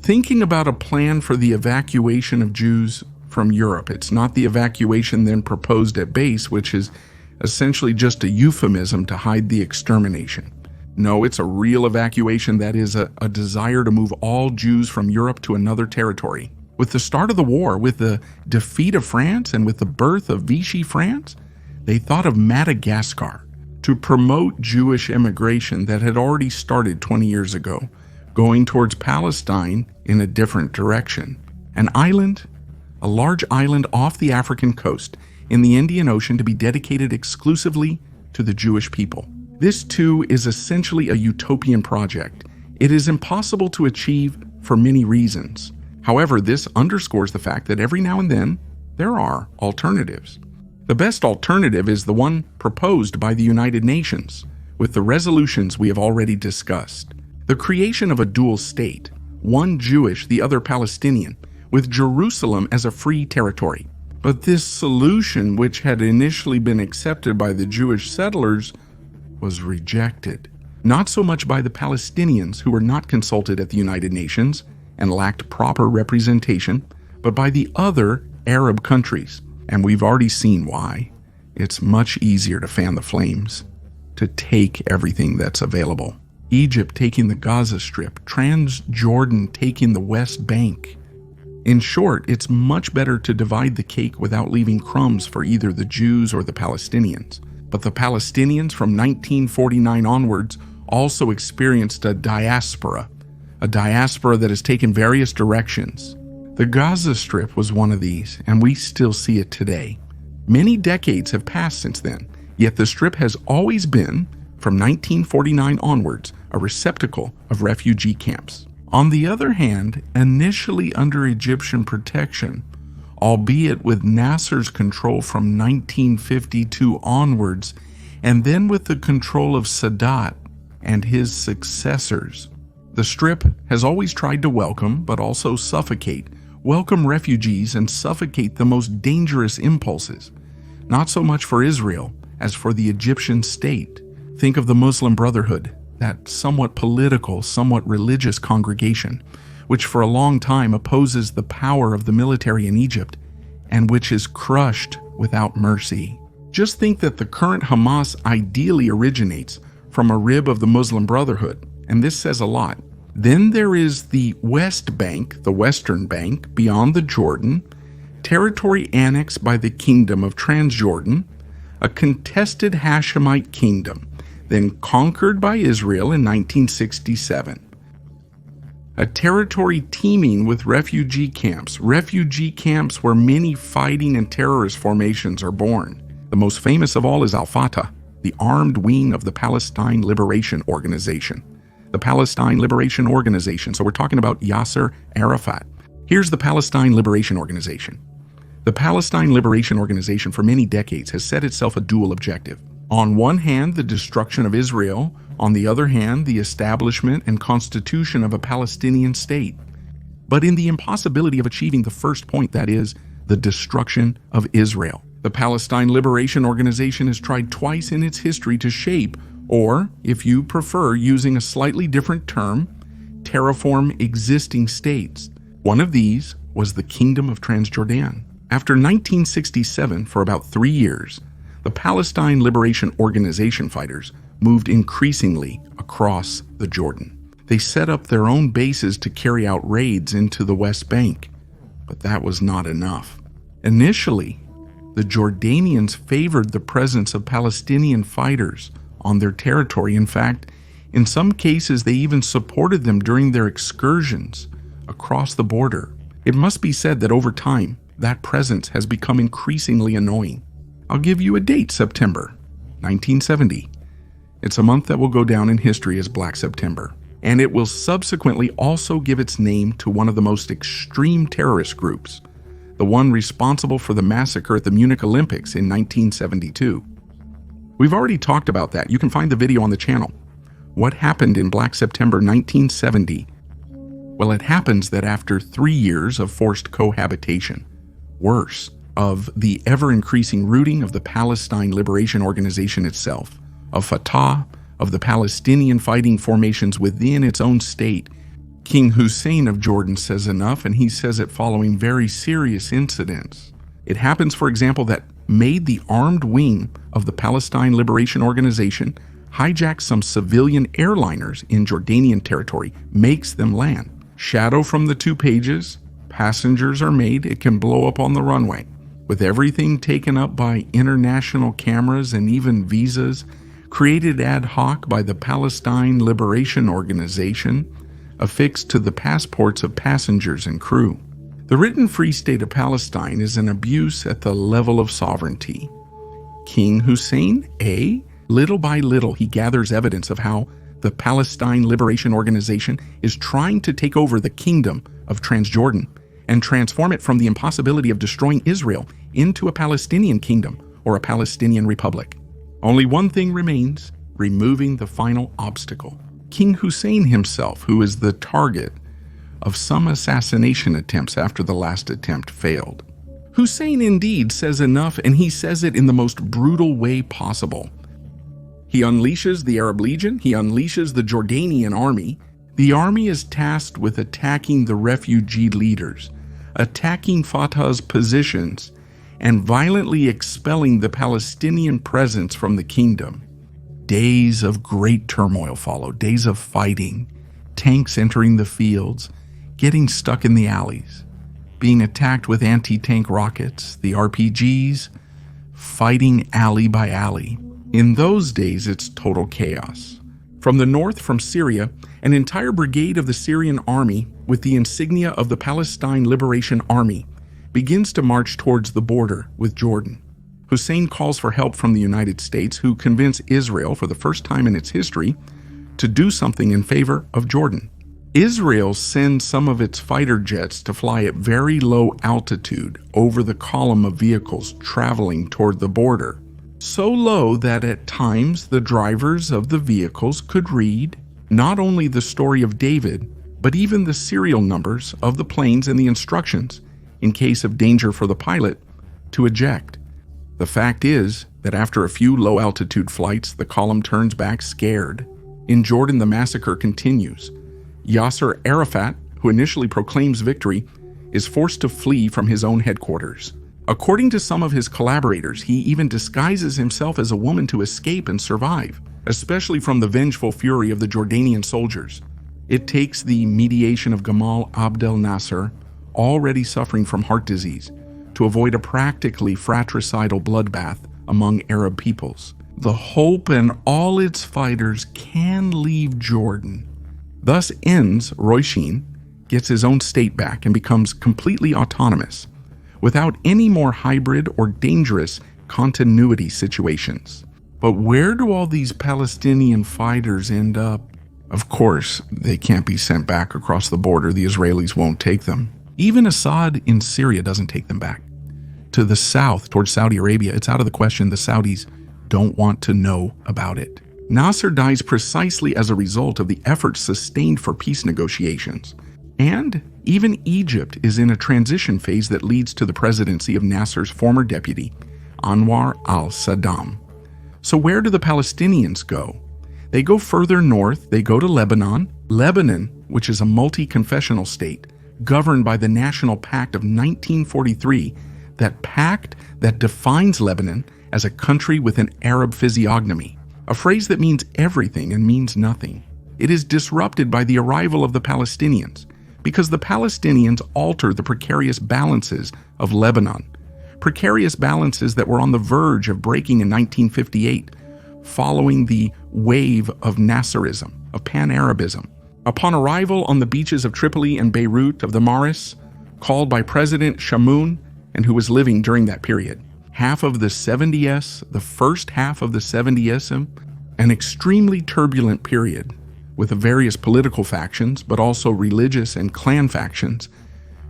thinking about a plan for the evacuation of Jews from Europe. It's not the evacuation then proposed at base, which is essentially just a euphemism to hide the extermination. No, it's a real evacuation that is a desire to move all Jews from Europe to another territory. With the start of the war, with the defeat of France, and with the birth of Vichy France, they thought of Madagascar to promote Jewish immigration that had already started 20 years ago, going towards Palestine in a different direction. An island, a large island off the African coast in the Indian Ocean to be dedicated exclusively to the Jewish people. This too is essentially a utopian project. It is impossible to achieve for many reasons. However, this underscores the fact that every now and then there are alternatives. The best alternative is the one proposed by the United Nations, with the resolutions we have already discussed. The creation of a dual state, one Jewish, the other Palestinian, with Jerusalem as a free territory. But this solution, which had initially been accepted by the Jewish settlers, was rejected. Not so much by the Palestinians, who were not consulted at the United Nations and lacked proper representation, but by the other Arab countries. And we've already seen why. It's much easier to fan the flames, to take everything that's available. Egypt taking the Gaza Strip, Transjordan taking the West Bank. In short, it's much better to divide the cake without leaving crumbs for either the Jews or the Palestinians. But the Palestinians from 1949 onwards also experienced a diaspora that has taken various directions. The Gaza Strip was one of these, and we still see it today. Many decades have passed since then, yet the Strip has always been, from 1949 onwards, a receptacle of refugee camps. On the other hand, initially under Egyptian protection, albeit with Nasser's control from 1952 onwards, and then with the control of Sadat and his successors. The Strip has always tried to welcome, but also welcome refugees and suffocate the most dangerous impulses, not so much for Israel as for the Egyptian state. Think of the Muslim Brotherhood, that somewhat political, somewhat religious congregation, which for a long time opposes the power of the military in Egypt, and which is crushed without mercy. Just think that the current Hamas ideally originates from a rib of the Muslim Brotherhood, and this says a lot. Then there is the West Bank, the Western Bank, beyond the Jordan, territory annexed by the Kingdom of Transjordan, a contested Hashemite kingdom, then conquered by Israel in 1967. A territory teeming with refugee camps where many fighting and terrorist formations are born. The most famous of all is Al-Fatah, the armed wing of the Palestine Liberation Organization. The Palestine Liberation Organization, so we're talking about Yasser Arafat. Here's the Palestine Liberation Organization. The Palestine Liberation Organization for many decades has set itself a dual objective. On one hand, the destruction of Israel. On the other hand, the establishment and constitution of a Palestinian state. But in the impossibility of achieving the first point, that is, the destruction of Israel. The Palestine Liberation Organization has tried twice in its history to shape, or, if you prefer using a slightly different term, terraform existing states. One of these was the Kingdom of Transjordan. After 1967, for about 3 years, the Palestine Liberation Organization fighters moved increasingly across the Jordan. They set up their own bases to carry out raids into the West Bank, but that was not enough. Initially, the Jordanians favored the presence of Palestinian fighters on their territory. In fact, in some cases, they even supported them during their excursions across the border. It must be said that over time, that presence has become increasingly annoying. I'll give you a date, September 1970. It's a month that will go down in history as Black September, and it will subsequently also give its name to one of the most extreme terrorist groups, the one responsible for the massacre at the Munich Olympics in 1972. We've already talked about that. You can find the video on the channel. What happened in Black September 1970? Well, it happens that after 3 years of forced cohabitation, worse, of the ever-increasing rooting of the Palestine Liberation Organization itself, of Fatah, of the Palestinian fighting formations within its own state, King Hussein of Jordan says enough, and he says it following very serious incidents. It happens, for example, that made the armed wing of the Palestine Liberation Organization hijack some civilian airliners in Jordanian territory, makes them land. Shadow from the 2 pages, passengers are made, it can blow up on the runway. With everything taken up by international cameras and even visas, created ad hoc by the Palestine Liberation Organization, affixed to the passports of passengers and crew. The written Free State of Palestine is an abuse at the level of sovereignty. King Hussein, little by little, he gathers evidence of how the Palestine Liberation Organization is trying to take over the kingdom of Transjordan and transform it from the impossibility of destroying Israel into a Palestinian kingdom or a Palestinian republic. Only one thing remains: removing the final obstacle. King Hussein himself, who is the target of some assassination attempts after the last attempt failed. Hussein indeed says enough, and he says it in the most brutal way possible. He unleashes the Arab Legion, he unleashes the Jordanian army. The army is tasked with attacking the refugee leaders, attacking Fatah's positions, and violently expelling the Palestinian presence from the kingdom. Days of great turmoil follow, days of fighting, tanks entering the fields, getting stuck in the alleys, being attacked with anti-tank rockets, the RPGs, fighting alley by alley. In those days, it's total chaos. From the north, from Syria, an entire brigade of the Syrian army, with the insignia of the Palestine Liberation Army, begins to march towards the border with Jordan. Hussein calls for help from the United States, who convince Israel, for the first time in its history, to do something in favor of Jordan. Israel sends some of its fighter jets to fly at very low altitude over the column of vehicles traveling toward the border, so low that at times the drivers of the vehicles could read not only the story of David, but even the serial numbers of the planes and the instructions, in case of danger for the pilot, to eject. The fact is that after a few low-altitude flights, the column turns back scared. In Jordan, the massacre continues. Yasser Arafat, who initially proclaims victory, is forced to flee from his own headquarters. According to some of his collaborators, he even disguises himself as a woman to escape and survive, especially from the vengeful fury of the Jordanian soldiers. It takes the mediation of Gamal Abdel Nasser, already suffering from heart disease, to avoid a practically fratricidal bloodbath among Arab peoples. The hope and all its fighters can leave Jordan. Thus ends Roishin, gets his own state back and becomes completely autonomous, without any more hybrid or dangerous continuity situations. But where do all these Palestinian fighters end up? Of course, they can't be sent back across the border. The Israelis won't take them. Even Assad in Syria doesn't take them back. To the south, towards Saudi Arabia, it's out of the question. The Saudis don't want to know about it. Nasser dies precisely as a result of the efforts sustained for peace negotiations. And even Egypt is in a transition phase that leads to the presidency of Nasser's former deputy, Anwar al-Saddam. So where do the Palestinians go? They go further north. They go to Lebanon. Lebanon, which is a multi-confessional state, governed by the National Pact of 1943, that pact that defines Lebanon as a country with an Arab physiognomy, a phrase that means everything and means nothing. It is disrupted by the arrival of the Palestinians, because the Palestinians alter the precarious balances of Lebanon, precarious balances that were on the verge of breaking in 1958, following the wave of Nasserism, of Pan-Arabism. Upon arrival on the beaches of Tripoli and Beirut of the Maris, called by President Chamoun, and who was living during that period, half of the 70s, the first half of the 70s, an extremely turbulent period with the various political factions, but also religious and clan factions,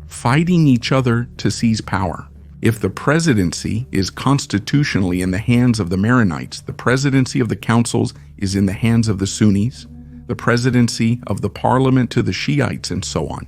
fighting each other to seize power. If the presidency is constitutionally in the hands of the Maronites, the presidency of the councils is in the hands of the Sunnis, the presidency of the parliament to the Shiites, and so on.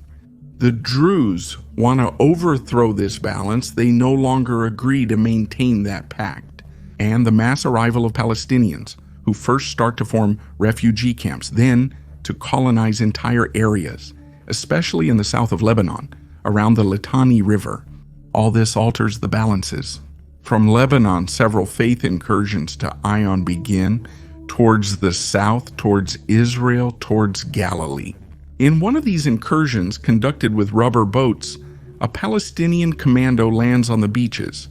The Druze want to overthrow this balance. They no longer agree to maintain that pact. And the mass arrival of Palestinians, who first start to form refugee camps, then to colonize entire areas, especially in the south of Lebanon, around the Litani River. All this alters the balances. From Lebanon, several faith incursions to Ion begin, towards the south, towards Israel, towards Galilee. In one of these incursions, conducted with rubber boats, a Palestinian commando lands on the beaches.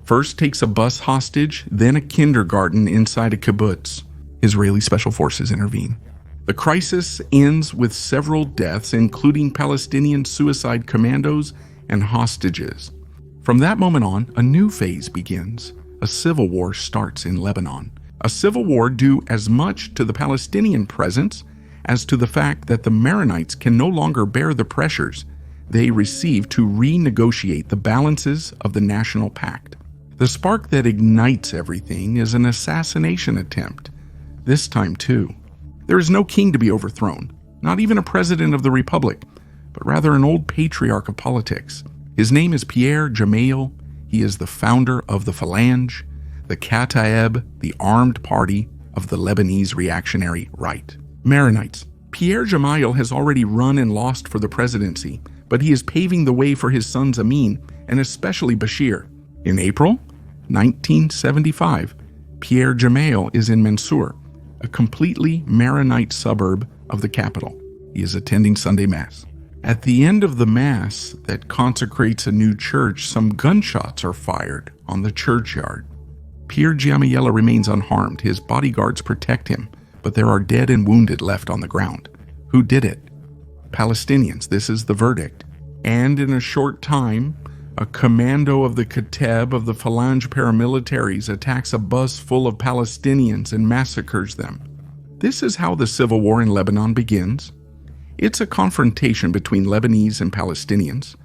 First takes a bus hostage, then a kindergarten inside a kibbutz. Israeli special forces intervene. The crisis ends with several deaths, including Palestinian suicide commandos and hostages. From that moment on, a new phase begins. A civil war starts in Lebanon. A civil war due as much to the Palestinian presence as to the fact that the Maronites can no longer bear the pressures they receive to renegotiate the balances of the national pact. The spark that ignites everything is an assassination attempt, this time too. There is no king to be overthrown, not even a president of the republic, but rather an old patriarch of politics. His name is Pierre Gemayel. He is the founder of the Phalange, the Kataeb, the armed party of the Lebanese reactionary right. Maronites. Pierre Gemayel has already run and lost for the presidency, but he is paving the way for his sons Amin and especially Bashir. In April 1975, Pierre Gemayel is in Mansour, a completely Maronite suburb of the capital. He is attending Sunday Mass. At the end of the Mass that consecrates a new church, some gunshots are fired on the churchyard. Pierre Gemayel remains unharmed. His bodyguards protect him, but there are dead and wounded left on the ground. Who did it? Palestinians. This is the verdict. And in a short time, a commando of the Kateb of the Phalange paramilitaries attacks a bus full of Palestinians and massacres them. This is how the civil war in Lebanon begins. It's a confrontation between Lebanese and Palestinians,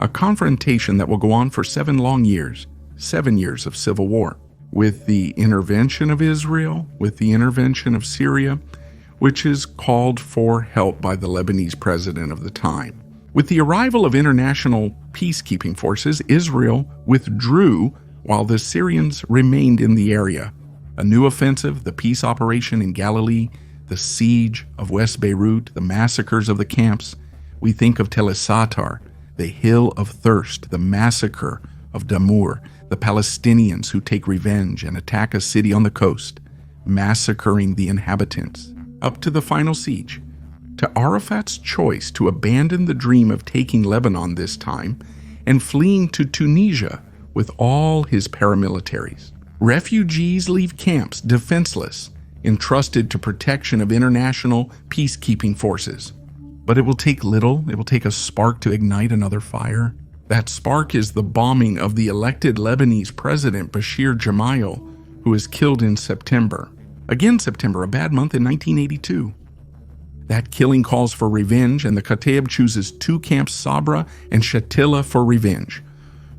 a confrontation that will go on for 7 long years, 7 years of civil war, with the intervention of Israel, with the intervention of Syria, which is called for help by the Lebanese president of the time. With the arrival of international peacekeeping forces, Israel withdrew while the Syrians remained in the area. A new offensive, the peace operation in Galilee, the siege of West Beirut, the massacres of the camps. We think of Tel Satar, the Hill of Thirst, the massacre of Damour, the Palestinians who take revenge and attack a city on the coast, massacring the inhabitants, up to the final siege, to Arafat's choice to abandon the dream of taking Lebanon this time and fleeing to Tunisia with all his paramilitaries. Refugees leave camps defenseless, entrusted to protection of international peacekeeping forces. But it will take little, it will take a spark to ignite another fire. That spark is the bombing of the elected Lebanese president Bashir Gemayel, who is killed in September. Again September, a bad month in 1982. That killing calls for revenge, and the Kataeb chooses 2 camps, Sabra and Shatila, for revenge.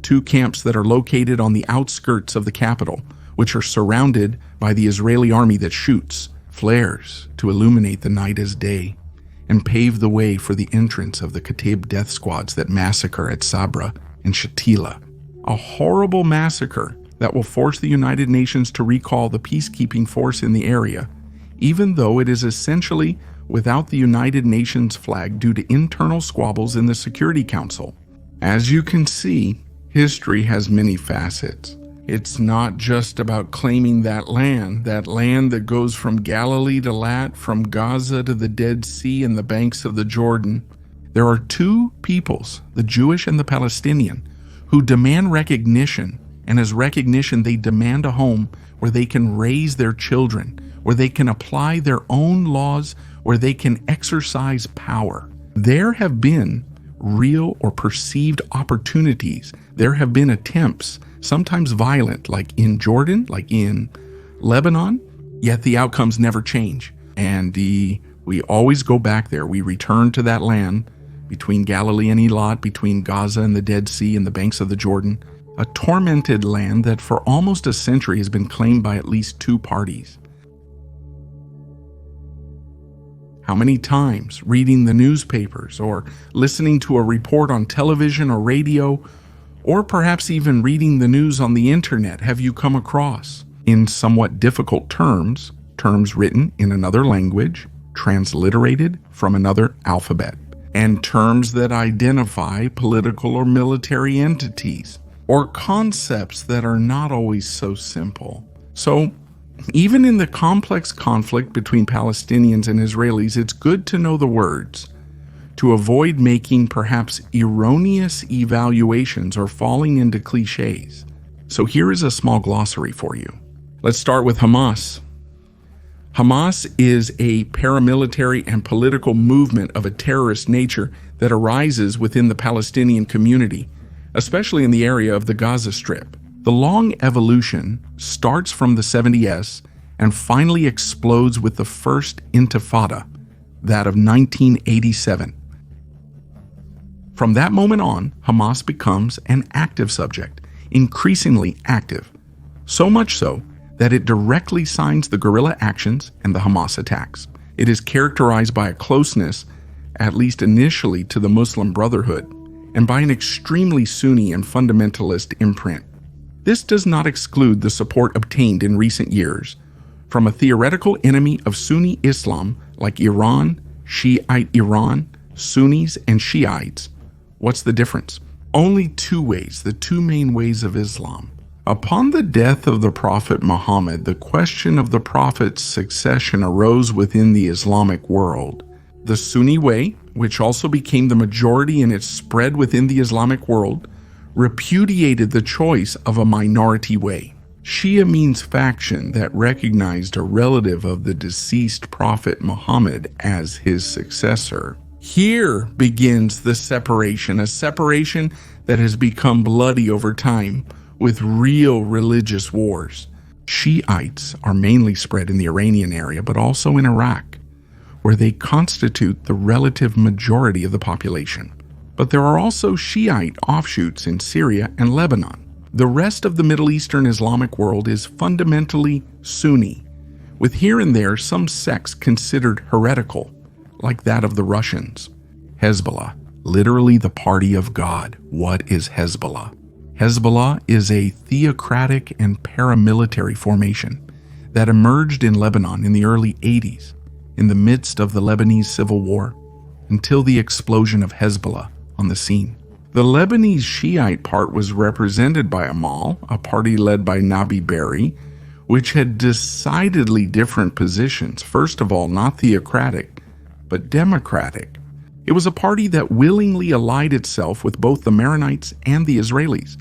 2 camps that are located on the outskirts of the capital, which are surrounded by the Israeli army that shoots flares to illuminate the night as day and pave the way for the entrance of the Kataeb death squads that massacre at Sabra and Shatila. A horrible massacre that will force the United Nations to recall the peacekeeping force in the area, even though it is essentially without the United Nations flag due to internal squabbles in the Security Council. As you can see, history has many facets. It's not just about claiming that land that goes from Galilee to Lat, from Gaza to the Dead Sea and the banks of the Jordan. There are 2 peoples, the Jewish and the Palestinian, who demand recognition, and as recognition they demand a home where they can raise their children, where they can apply their own laws, where they can exercise power. There have been real or perceived opportunities. There have been attempts, sometimes violent, like in Jordan, like in Lebanon, yet the outcomes never change. And we always go back there. We return to that land between Galilee and Eilat, between Gaza and the Dead Sea and the banks of the Jordan, a tormented land that for almost a century has been claimed by at least 2 parties. How many times, reading the newspapers or listening to a report on television or radio, or perhaps even reading the news on the internet, have you come across, in somewhat difficult terms written in another language, transliterated from another alphabet, and terms that identify political or military entities, or concepts that are not always so simple? So, even in the complex conflict between Palestinians and Israelis, it's good to know the words, to avoid making perhaps erroneous evaluations or falling into cliches. So here is a small glossary for you. Let's start with Hamas. Hamas is a paramilitary and political movement of a terrorist nature that arises within the Palestinian community, especially in the area of the Gaza Strip. The long evolution starts from the 70s and finally explodes with the first Intifada, that of 1987. From that moment on, Hamas becomes an active subject, increasingly active, so much so that it directly signs the guerrilla actions and the Hamas attacks. It is characterized by a closeness, at least initially, to the Muslim Brotherhood, and by an extremely Sunni and fundamentalist imprint. This does not exclude the support obtained in recent years from a theoretical enemy of Sunni Islam like Iran, Shiite Iran, Sunnis, and Shiites. What's the difference? Only two ways, the two main ways of Islam. Upon the death of the Prophet Muhammad, the question of the Prophet's succession arose within the Islamic world. The Sunni way, which also became the majority in its spread within the Islamic world, repudiated the choice of a minority way. Shia means faction that recognized a relative of the deceased Prophet Muhammad as his successor. Here begins the separation, a separation that has become bloody over time with real religious wars. Shiites are mainly spread in the Iranian area, but also in Iraq, where they constitute the relative majority of the population. But there are also Shiite offshoots in Syria and Lebanon. The rest of the Middle Eastern Islamic world is fundamentally Sunni, with here and there some sects considered heretical, like that of the Russians. Hezbollah, literally the party of God. What is Hezbollah? Hezbollah is a theocratic and paramilitary formation that emerged in Lebanon in the early 80s, in the midst of the Lebanese civil war, until the explosion of Hezbollah on the scene. The Lebanese Shiite part was represented by Amal, a party led by Nabi Berri, which had decidedly different positions. First of all, not theocratic, but democratic. It was a party that willingly allied itself with both the Maronites and the Israelis,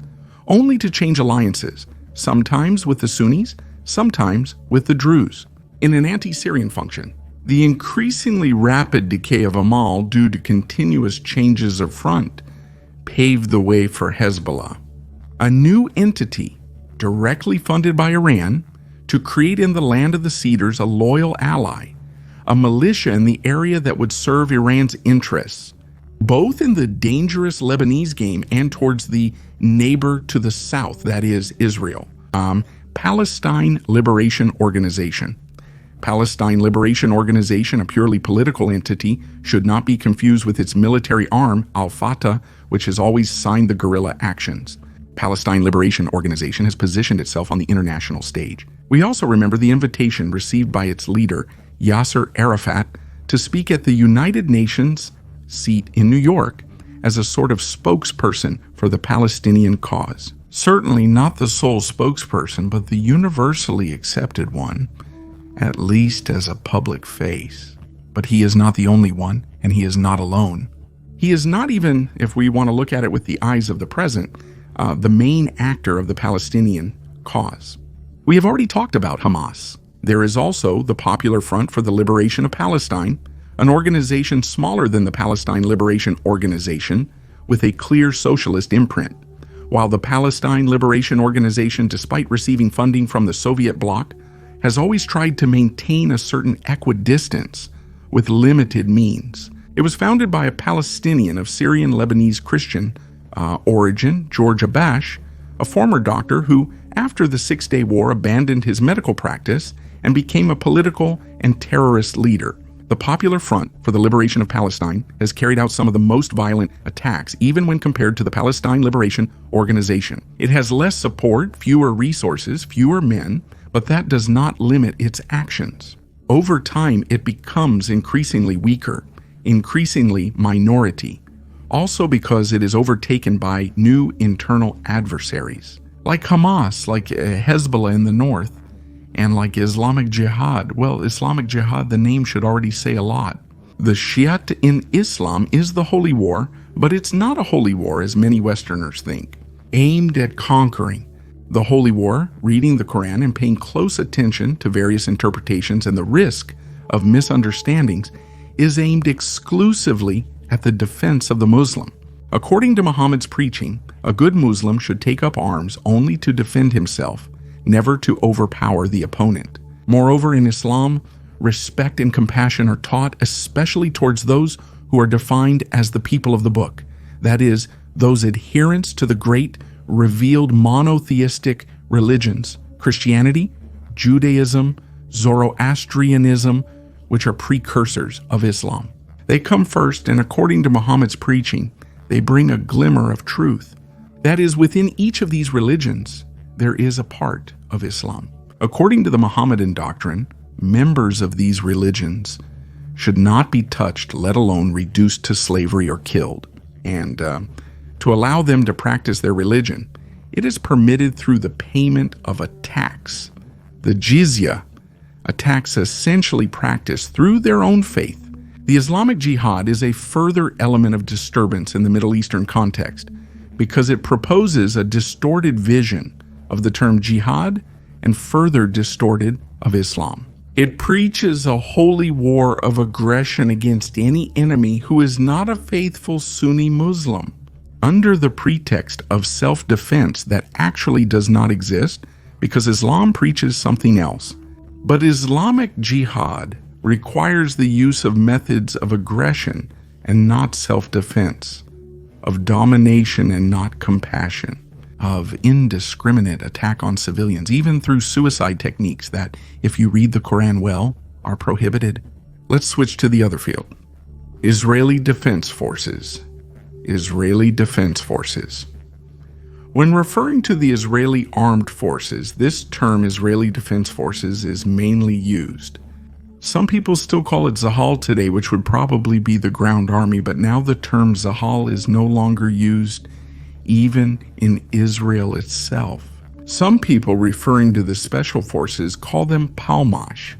only to change alliances, sometimes with the Sunnis, sometimes with the Druze, in an anti-Syrian function. The increasingly rapid decay of Amal due to continuous changes of front paved the way for Hezbollah, a new entity directly funded by Iran to create in the land of the Cedars a loyal ally, a militia in the area that would serve Iran's interests, both in the dangerous Lebanese game and towards the neighbor to the south, that is, Israel. Palestine Liberation Organization. Palestine Liberation Organization, a purely political entity, should not be confused with its military arm, Al-Fatah, which has always signed the guerrilla actions. Palestine Liberation Organization has positioned itself on the international stage. We also remember the invitation received by its leader, Yasser Arafat, to speak at the United Nations seat in New York as a sort of spokesperson for the Palestinian cause. Certainly not the sole spokesperson, but the universally accepted one, at least as a public face. But he is not the only one, and he is not alone. He is not even, if we want to look at it with the eyes of the present, the main actor of the Palestinian cause. We have already talked about Hamas. There is also the Popular Front for the Liberation of Palestine, an organization smaller than the Palestine Liberation Organization, with a clear socialist imprint. While the Palestine Liberation Organization, despite receiving funding from the Soviet bloc, has always tried to maintain a certain equidistance with limited means. It was founded by a Palestinian of Syrian-Lebanese Christian origin, George Abash, a former doctor who, after the Six-Day War, abandoned his medical practice and became a political and terrorist leader. The Popular Front for the Liberation of Palestine has carried out some of the most violent attacks, even when compared to the Palestine Liberation Organization. It has less support, fewer resources, fewer men, but that does not limit its actions. Over time, it becomes increasingly weaker, increasingly minority, also because it is overtaken by new internal adversaries, like Hamas, like Hezbollah in the north, and like Islamic Jihad. Well, Islamic Jihad, the name should already say a lot. The Shiite in Islam is the holy war, but it's not a holy war as many Westerners think. Aimed at conquering. The holy war, reading the Quran and paying close attention to various interpretations and the risk of misunderstandings, is aimed exclusively at the defense of the Muslim. According to Muhammad's preaching, a good Muslim should take up arms only to defend himself, never to overpower the opponent. Moreover, in Islam, respect and compassion are taught, especially towards those who are defined as the people of the book, that is, those adherents to the great revealed monotheistic religions, Christianity, Judaism, Zoroastrianism, which are precursors of Islam. They come first, and according to Muhammad's preaching, they bring a glimmer of truth. That is, within each of these religions, there is a part of Islam. According to the Mohammedan doctrine, members of these religions should not be touched, let alone reduced to slavery or killed. And to allow them to practice their religion, it is permitted through the payment of a tax. The jizya, a tax essentially practiced through their own faith. The Islamic Jihad is a further element of disturbance in the Middle Eastern context because it proposes a distorted vision of the term jihad and further distorted of Islam. It preaches a holy war of aggression against any enemy who is not a faithful Sunni Muslim, under the pretext of self-defense that actually does not exist because Islam preaches something else. But Islamic jihad requires the use of methods of aggression and not self-defense, of domination and not compassion, of indiscriminate attack on civilians, even through suicide techniques that, if you read the Quran well, are prohibited. Let's switch to the other field. Israeli Defense Forces. Israeli Defense Forces. When referring to the Israeli Armed Forces, this term Israeli Defense Forces is mainly used. Some people still call it Zahal today, which would probably be the ground army, but now the term Zahal is no longer used even in Israel itself. Some people referring to the special forces call them Palmach,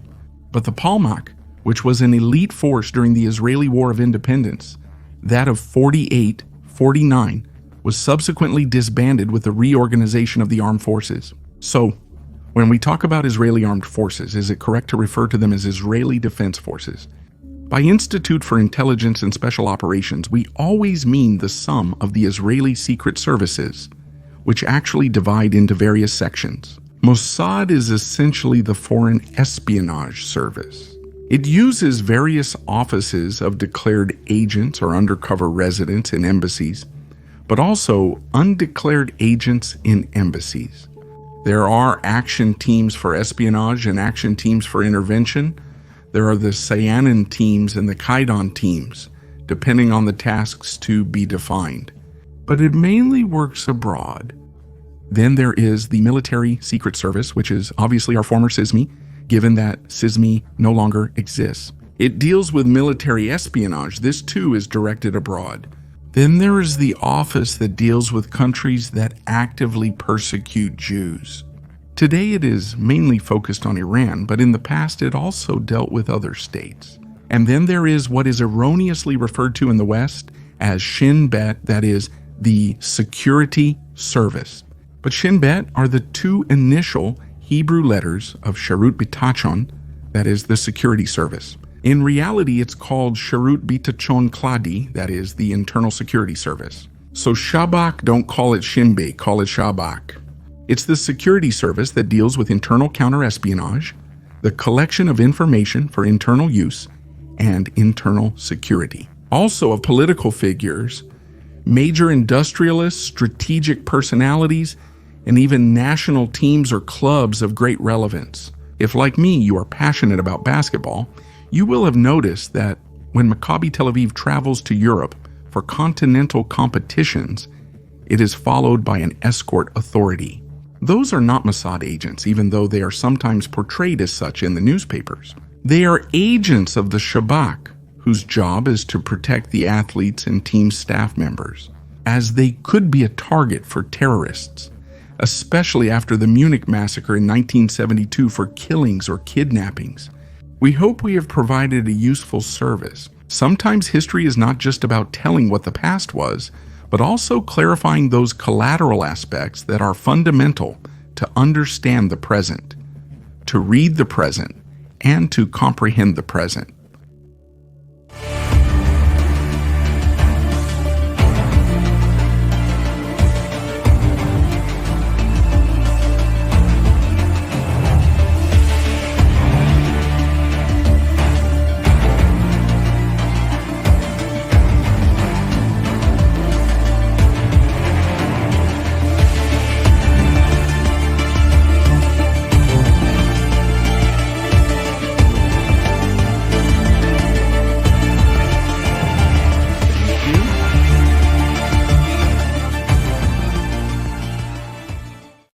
but the Palmach, which was an elite force during the Israeli War of Independence, that of 48-49, was subsequently disbanded with the reorganization of the armed forces. So, when we talk about Israeli armed forces, is it correct to refer to them as Israeli Defense Forces? By Institute for Intelligence and Special Operations, we always mean the sum of the Israeli secret services, which actually divide into various sections. Mossad is essentially the foreign espionage service. It uses various offices of declared agents or undercover residents in embassies, but also undeclared agents in embassies. There are action teams for espionage and action teams for intervention. There are the Sayanin teams and the Kaidan teams, depending on the tasks to be defined. But it mainly works abroad. Then there is the Military Secret Service, which is obviously our former CISMI, given that CISMI no longer exists. It deals with military espionage. This too is directed abroad. Then there is the office that deals with countries that actively persecute Jews. Today it is mainly focused on Iran, but in the past it also dealt with other states. And then there is what is erroneously referred to in the West as Shin Bet, that is, the Security Service. But Shin Bet are the two initial Hebrew letters of Sharut Bitachon, that is, the Security Service. In reality, it's called Sharut Bitachon Kladi, that is, the Internal Security Service. So Shabak, don't call it Shin Bet, call it Shabak. It's the security service that deals with internal counterespionage, the collection of information for internal use, and internal security. Also of political figures, major industrialists, strategic personalities, and even national teams or clubs of great relevance. If, like me, you are passionate about basketball, You will have noticed that when Maccabi Tel Aviv travels to Europe for continental competitions, it is followed by an escort authority. Those are not Mossad agents, even though they are sometimes portrayed as such in the newspapers. They are agents of the Shabak, whose job is to protect the athletes and team staff members, as they could be a target for terrorists, especially after the Munich massacre in 1972 for killings or kidnappings. We hope we have provided a useful service. Sometimes history is not just about telling what the past was, but also clarifying those collateral aspects that are fundamental to understand the present, to read the present, and to comprehend the present.